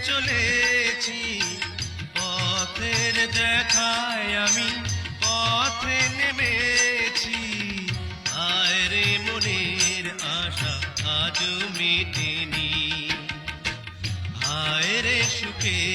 চলেছি, পথের দেখায় আমি পথে নেমেছি। আয় রে মনের আশা আজও মেটেনি, আয় রে সুখে